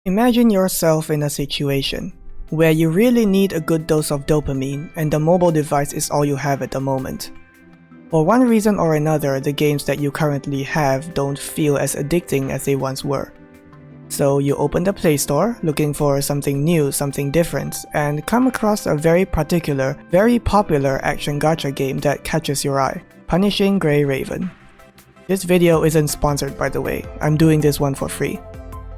Imagine yourself in a situation where you really need a good dose of dopamine and the mobile device is all you have at the moment. For one reason or another, the games that you currently have don't feel as addicting as they once were. So you open the Play Store looking for something new, something different, and come across a very particular, very popular action gacha game that catches your eye, Punishing Grey Raven. This video isn't sponsored, by the way, I'm doing this one for free.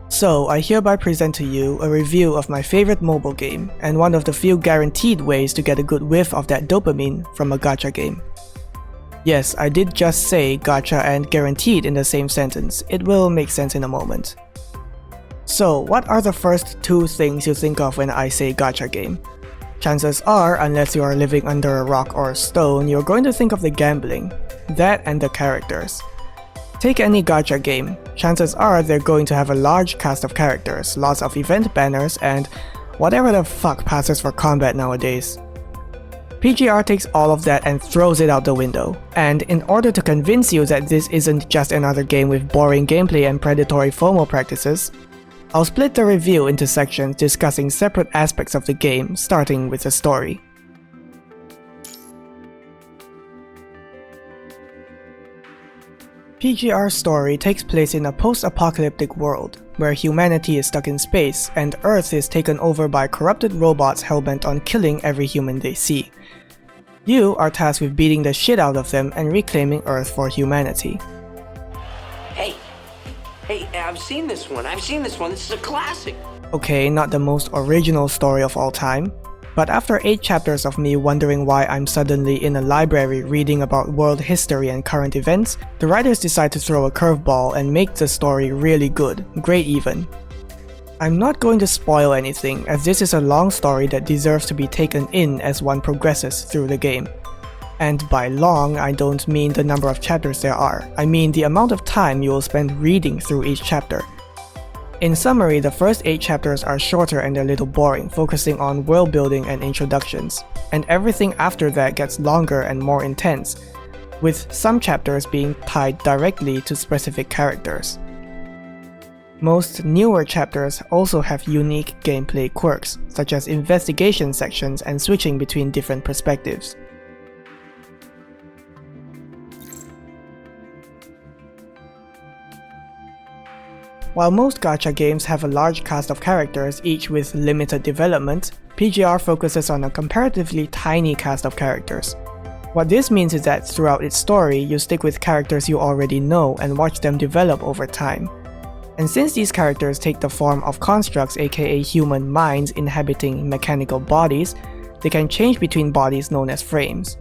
So I hereby present to you a review of my favorite mobile game and one of the few guaranteed ways to get a good whiff of that dopamine from a gacha game. Yes, I did just say gacha and guaranteed in the same sentence, it will make sense in a moment. So what are the first two things you think of when I say gacha game? Chances are, unless you are living under a rock or a stone, you're going to think of the gambling, that and the characters. Take any gacha game, chances are they're going to have a large cast of characters, lots of event banners, and whatever the fuck passes for combat nowadays. PGR takes all of that and throws it out the window, and in order to convince you that this isn't just another game with boring gameplay and predatory FOMO practices, I'll split the review into sections discussing separate aspects of the game, starting with the story. PGR's story takes place in a post-apocalyptic world, where humanity is stuck in space and Earth is taken over by corrupted robots hellbent on killing every human they see. You are tasked with beating the shit out of them and reclaiming Earth for humanity. Hey, I've seen this one, this is a classic! Okay, not the most original story of all time, but after 8 chapters of me wondering why I'm suddenly in a library reading about world history and current events, the writers decide to throw a curveball and make the story really good, great even. I'm not going to spoil anything, as this is a long story that deserves to be taken in as one progresses through the game. And by long, I don't mean the number of chapters there are, I mean the amount of time you will spend reading through each chapter. In summary, the first 8 chapters are shorter and a little boring, focusing on world building and introductions, and everything after that gets longer and more intense, with some chapters being tied directly to specific characters. Most newer chapters also have unique gameplay quirks, such as investigation sections and switching between different perspectives. While most gacha games have a large cast of characters, each with limited development, PGR focuses on a comparatively tiny cast of characters. What this means is that throughout its story, you stick with characters you already know and watch them develop over time. And since these characters take the form of constructs, aka human minds inhabiting mechanical bodies, they can change between bodies known as frames.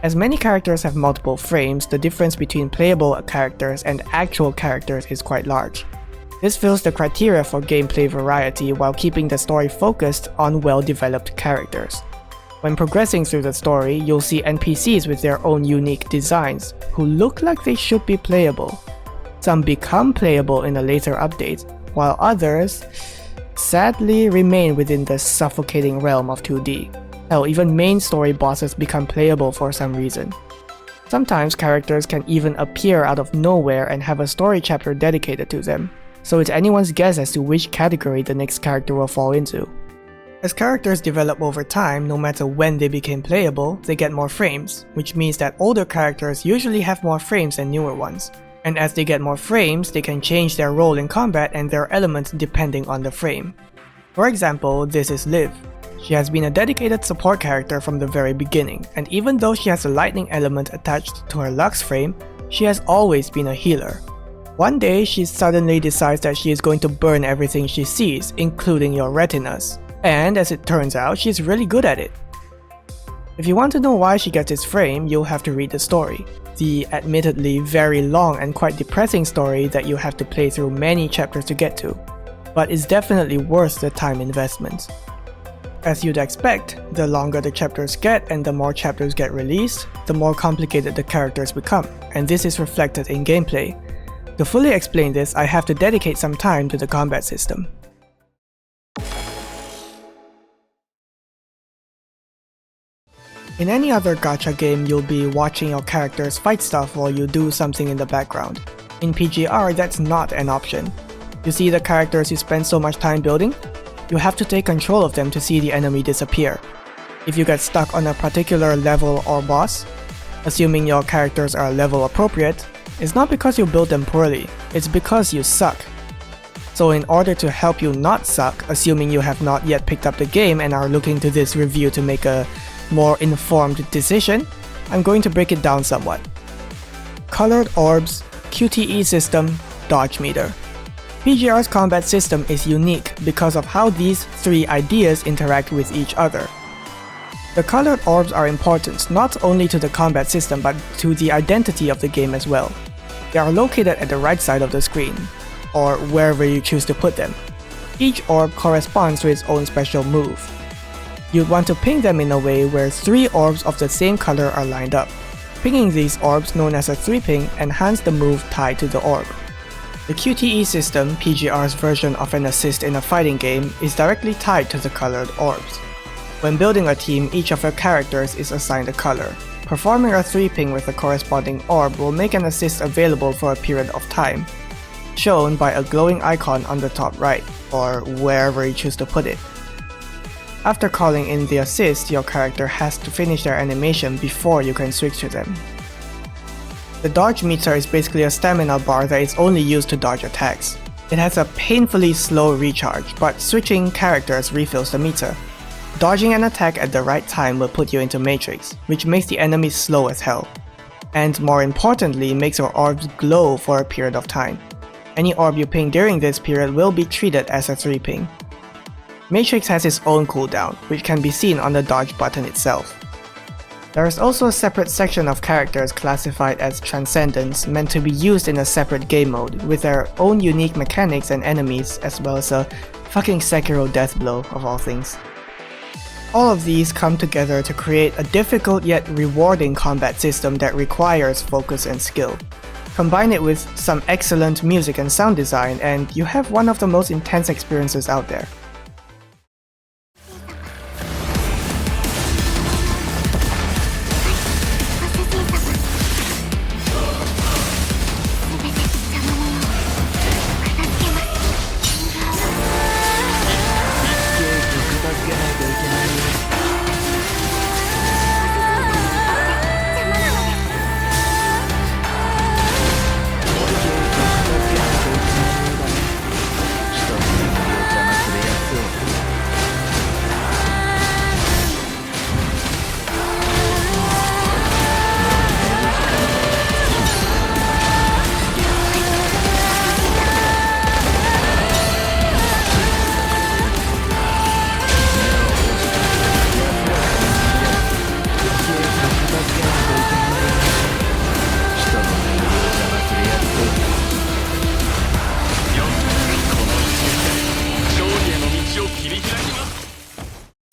As many characters have multiple frames, the difference between playable characters and actual characters is quite large. This fills the criteria for gameplay variety while keeping the story focused on well-developed characters. When progressing through the story, you'll see NPCs with their own unique designs, who look like they should be playable. Some become playable in a later update, while others sadly remain within the suffocating realm of 2D. Hell, even main story bosses become playable for some reason. Sometimes characters can even appear out of nowhere and have a story chapter dedicated to them. So it's anyone's guess as to which category the next character will fall into. As characters develop over time, no matter when they became playable, they get more frames, which means that older characters usually have more frames than newer ones. And as they get more frames, they can change their role in combat and their elements depending on the frame. For example, this is Liv. She has been a dedicated support character from the very beginning, and even though she has a lightning element attached to her Lux frame, she has always been a healer. One day, she suddenly decides that she is going to burn everything she sees, including your retinas. And as it turns out, she's really good at it. If you want to know why she gets this frame, you'll have to read the story. The admittedly very long and quite depressing story that you have to play through many chapters to get to. But it's definitely worth the time investment. As you'd expect, the longer the chapters get and the more chapters get released, the more complicated the characters become, and this is reflected in gameplay. To fully explain this, I have to dedicate some time to the combat system. In any other gacha game, you'll be watching your characters fight stuff while you do something in the background. In PGR, that's not an option. You see the characters you spend so much time building? You have to take control of them to see the enemy disappear. If you get stuck on a particular level or boss, assuming your characters are level appropriate, it's not because you built them poorly, it's because you suck. So in order to help you not suck, assuming you have not yet picked up the game and are looking to this review to make a more informed decision, I'm going to break it down somewhat. Colored orbs, QTE system, dodge meter. PGR's combat system is unique because of how these three ideas interact with each other. The colored orbs are important not only to the combat system but to the identity of the game as well. They are located at the right side of the screen, or wherever you choose to put them. Each orb corresponds to its own special move. You'd want to ping them in a way where 3 orbs of the same color are lined up. Pinging these orbs, known as a 3-ping, enhance the move tied to the orb. The QTE system, PGR's version of an assist in a fighting game, is directly tied to the colored orbs. When building a team, each of your characters is assigned a color. Performing a 3-ping with a corresponding orb will make an assist available for a period of time, shown by a glowing icon on the top right, or wherever you choose to put it. After calling in the assist, your character has to finish their animation before you can switch to them. The dodge meter is basically a stamina bar that is only used to dodge attacks. It has a painfully slow recharge, but switching characters refills the meter. Dodging an attack at the right time will put you into Matrix, which makes the enemies slow as hell. And more importantly, makes your orbs glow for a period of time. Any orb you ping during this period will be treated as a 3-ping. Matrix has its own cooldown, which can be seen on the dodge button itself. There is also a separate section of characters classified as Transcendents meant to be used in a separate game mode, with their own unique mechanics and enemies, as well as a fucking Sekiro death blow of all things. All of these come together to create a difficult yet rewarding combat system that requires focus and skill. Combine it with some excellent music and sound design and you have one of the most intense experiences out there.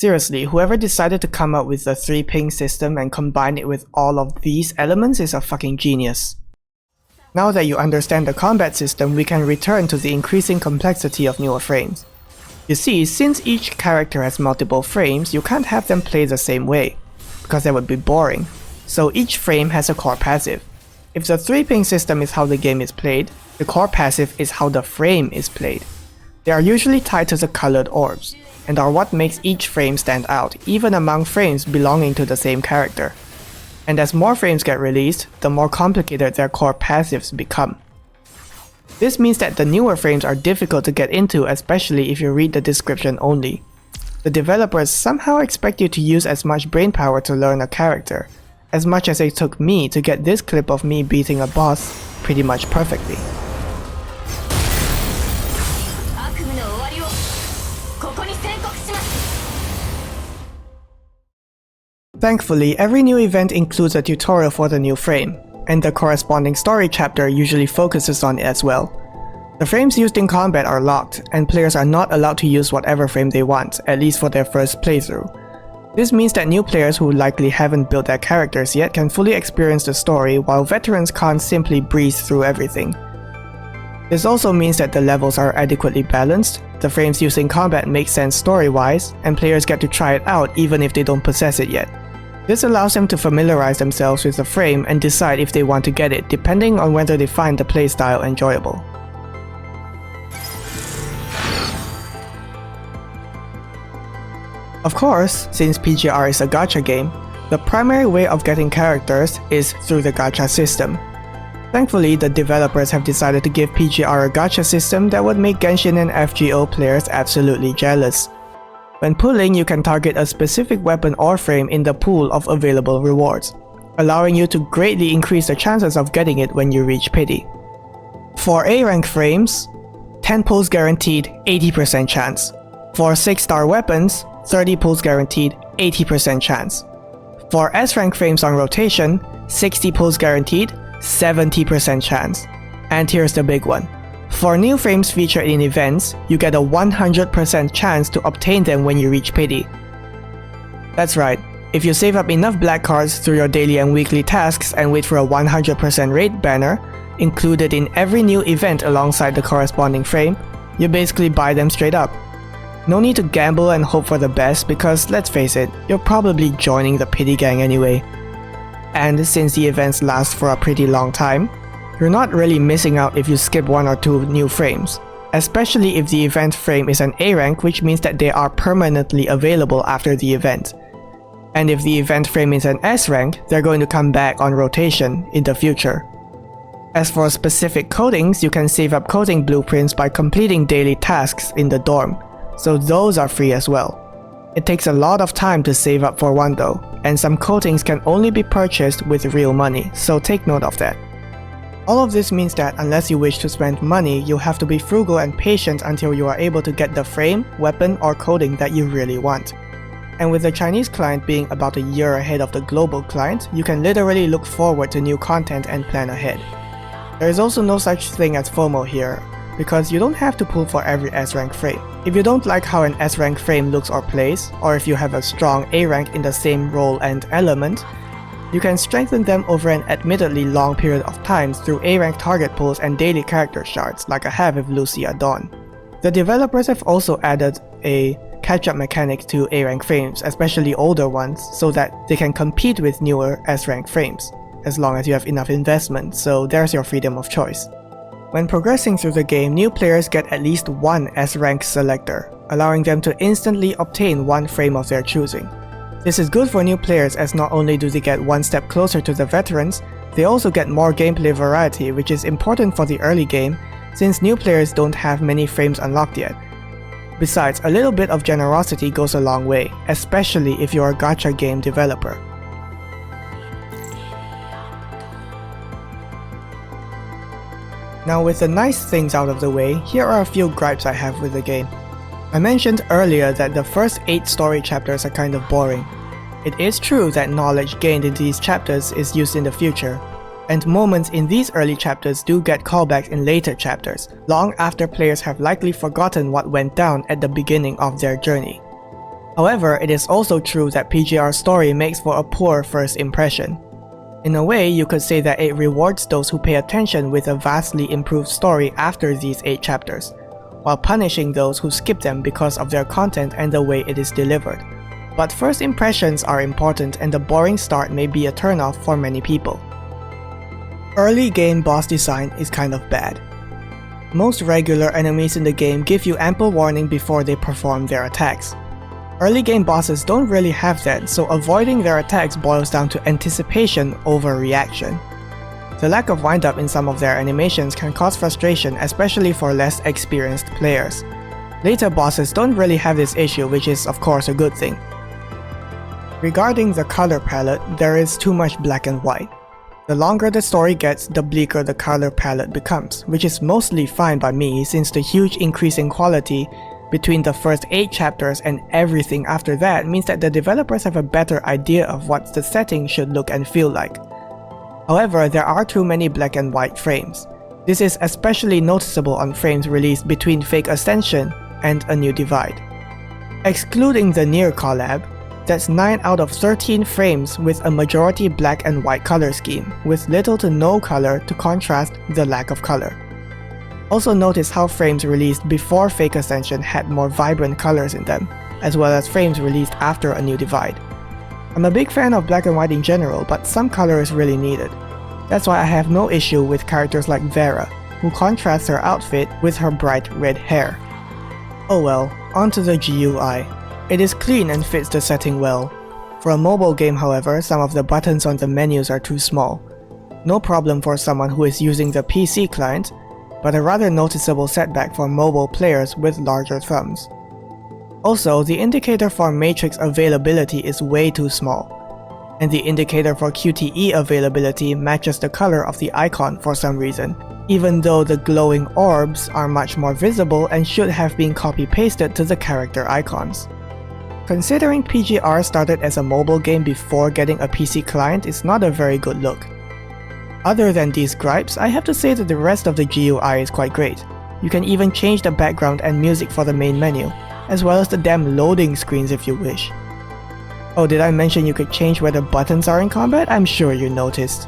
Seriously, whoever decided to come up with the 3-ping system and combine it with all of these elements is a fucking genius. Now that you understand the combat system, we can return to the increasing complexity of newer frames. You see, since each character has multiple frames, you can't have them play the same way, because that would be boring. So each frame has a core passive. If the 3-ping system is how the game is played, the core passive is how the frame is played. They are usually tied to the colored orbs, and are what makes each frame stand out, even among frames belonging to the same character. And as more frames get released, the more complicated their core passives become. This means that the newer frames are difficult to get into, especially if you read the description only. The developers somehow expect you to use as much brainpower to learn a character, as much as it took me to get this clip of me beating a boss pretty much perfectly. Thankfully, every new event includes a tutorial for the new frame, and the corresponding story chapter usually focuses on it as well. The frames used in combat are locked, and players are not allowed to use whatever frame they want, at least for their first playthrough. This means that new players who likely haven't built their characters yet can fully experience the story, while veterans can't simply breeze through everything. This also means that the levels are adequately balanced, the frames used in combat make sense story-wise, and players get to try it out even if they don't possess it yet. This allows them to familiarize themselves with the frame and decide if they want to get it, depending on whether they find the playstyle enjoyable. Of course, since PGR is a gacha game, the primary way of getting characters is through the gacha system. Thankfully, the developers have decided to give PGR a gacha system that would make Genshin and FGO players absolutely jealous. When pulling, you can target a specific weapon or frame in the pool of available rewards, allowing you to greatly increase the chances of getting it when you reach pity. For A rank frames, 10 pulls guaranteed, 80% chance. For 6-star weapons, 30 pulls guaranteed, 80% chance. For S rank frames on rotation, 60 pulls guaranteed, 70% chance. And here's the big one. For new frames featured in events, you get a 100% chance to obtain them when you reach pity. That's right, if you save up enough black cards through your daily and weekly tasks and wait for a 100% rate banner, included in every new event alongside the corresponding frame, you basically buy them straight up. No need to gamble and hope for the best because, let's face it, you're probably joining the pity gang anyway. And since the events last for a pretty long time, you're not really missing out if you skip 1 or 2 new frames, especially if the event frame is an A rank, which means that they are permanently available after the event. And if the event frame is an S rank, they're going to come back on rotation in the future. As for specific coatings, you can save up coating blueprints by completing daily tasks in the dorm, so those are free as well. It takes a lot of time to save up for one though, and some coatings can only be purchased with real money, so take note of that. All of this means that unless you wish to spend money, you have to be frugal and patient until you are able to get the frame, weapon, or coating that you really want. And with the Chinese client being about a year ahead of the global client, you can literally look forward to new content and plan ahead. There is also no such thing as FOMO here, because you don't have to pull for every S rank frame. If you don't like how an S rank frame looks or plays, or if you have a strong A rank in the same role and element, you can strengthen them over an admittedly long period of time through A rank target pulls and daily character shards like I have with Lucia Dawn. The developers have also added a catch-up mechanic to A rank frames, especially older ones, so that they can compete with newer S rank frames, as long as you have enough investment, so there's your freedom of choice. When progressing through the game, new players get at least one S-rank selector, allowing them to instantly obtain one frame of their choosing. This is good for new players as not only do they get one step closer to the veterans, they also get more gameplay variety, which is important for the early game since new players don't have many frames unlocked yet. Besides, a little bit of generosity goes a long way, especially if you're a gacha game developer. Now with the nice things out of the way, here are a few gripes I have with the game. I mentioned earlier that the first 8 story chapters are kind of boring. It is true that knowledge gained in these chapters is used in the future, and moments in these early chapters do get callbacks in later chapters, long after players have likely forgotten what went down at the beginning of their journey. However, it is also true that PGR's story makes for a poor first impression. In a way, you could say that it rewards those who pay attention with a vastly improved story after these 8 chapters, while punishing those who skip them because of their content and the way it is delivered. But first impressions are important and the boring start may be a turnoff for many people. Early game boss design is kind of bad. Most regular enemies in the game give you ample warning before they perform their attacks. Early game bosses don't really have that, so avoiding their attacks boils down to anticipation over reaction. The lack of wind-up in some of their animations can cause frustration, especially for less experienced players. Later bosses don't really have this issue, which is of course a good thing. Regarding the color palette, there is too much black and white. The longer the story gets, the bleaker the color palette becomes, which is mostly fine by me since the huge increase in quality between the first 8 chapters and everything after that means that the developers have a better idea of what the setting should look and feel like. However, there are too many black and white frames. This is especially noticeable on frames released between Fake Ascension and A New Divide. Excluding the Nier collab, that's 9 out of 13 frames with a majority black and white color scheme, with little to no color to contrast the lack of color. Also notice how frames released before Fake Ascension had more vibrant colors in them, as well as frames released after A New Divide. I'm a big fan of black and white in general, but some color is really needed. That's why I have no issue with characters like Vera, who contrasts her outfit with her bright red hair. Oh well, onto the GUI. It is clean and fits the setting well. For a mobile game, however, some of the buttons on the menus are too small. No problem for someone who is using the PC client, but a rather noticeable setback for mobile players with larger thumbs. Also, the indicator for matrix availability is way too small, and the indicator for QTE availability matches the color of the icon for some reason, even though the glowing orbs are much more visible and should have been copy-pasted to the character icons. Considering PGR started as a mobile game before getting a PC client is not a very good look. Other than these gripes, I have to say that the rest of the GUI is quite great. You can even change the background and music for the main menu, as well as the damn loading screens if you wish. Oh, did I mention you could change where the buttons are in combat? I'm sure you noticed.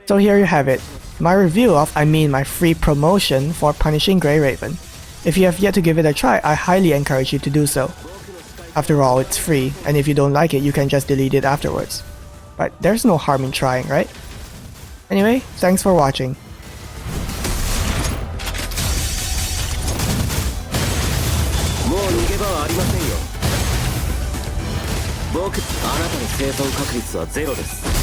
So here you have it, my review of, my free promotion for Punishing Grey Raven. If you have yet to give it a try, I highly encourage you to do so. After all, it's free, and if you don't like it, you can just delete it afterwards. But there's no harm in trying, right? Anyway, thanks for watching. もう逃げ場はありませんよ。僕、あなたの生存確率はゼロです。